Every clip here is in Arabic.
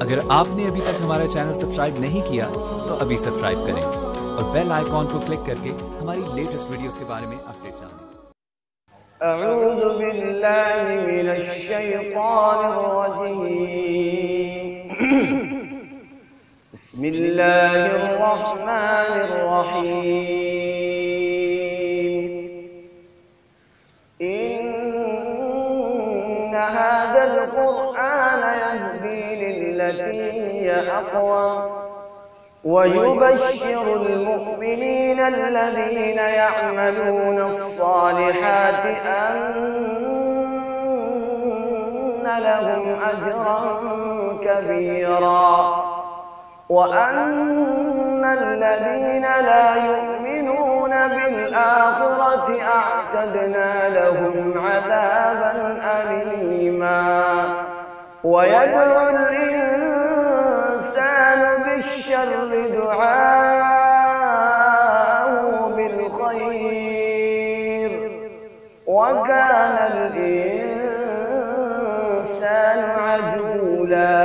अगर आपने अभी तक हमारा चैनल सब्सक्राइब नहीं किया तो अभी सब्सक्राइब करें और बेल आइकॉन को क्लिक करके हमारी लेटेस्ट वीडियोस के बारे में अपडेट जानें। अऊज़ु बिल्लाहि मिनश शैतानिर रजीम। बिस्मिल्लाहिर रहमानिर रहीम। इन्न हाज़ल क़ुरआन यहदी लिल्लती हिय अक़वम ويبشر المؤمنين الذين يعملون الصالحات أن لهم أجرا كبيرا وأن الذين لا يؤمنون بالآخرة أعتدنا لهم عذابا أليما. ويدعو الإنسان بالشر دعاءه بالخير وكان الإنسان عجولا.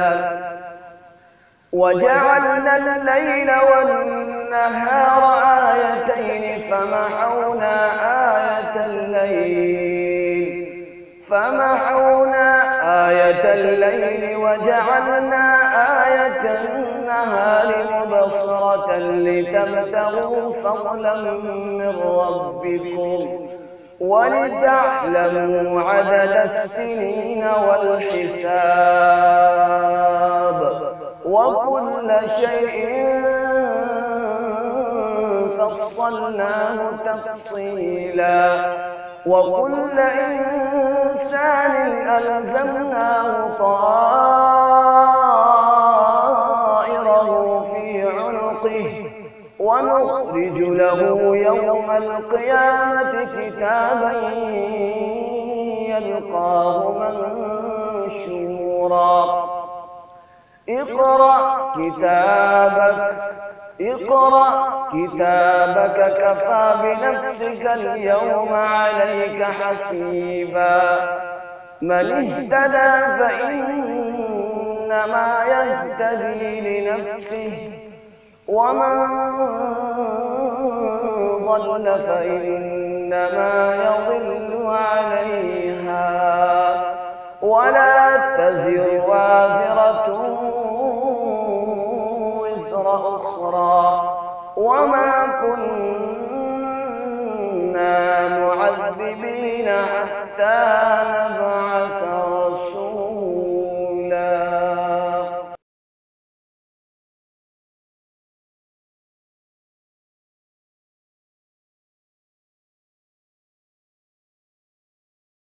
وجعلنا الليل والنهار آيتين فمحونا آية الليل وجعلنا آية النهار مبصرة لتبتغوا فضلا من ربكم ولتعلموا عدد السنين والحساب وكل شيء فصلناه تفصيلا. وكل إنسان ألزمناه طائره في عنقه ونخرج له يوم القيامة كتابا يلقاه منشورا. اقرأ كتابك كفى بنفسك اليوم عليك حسيبا. من اهتدى فإنما يهتدي لنفسه ومن ضل فإنما يضل عليها ولا تزر وازرة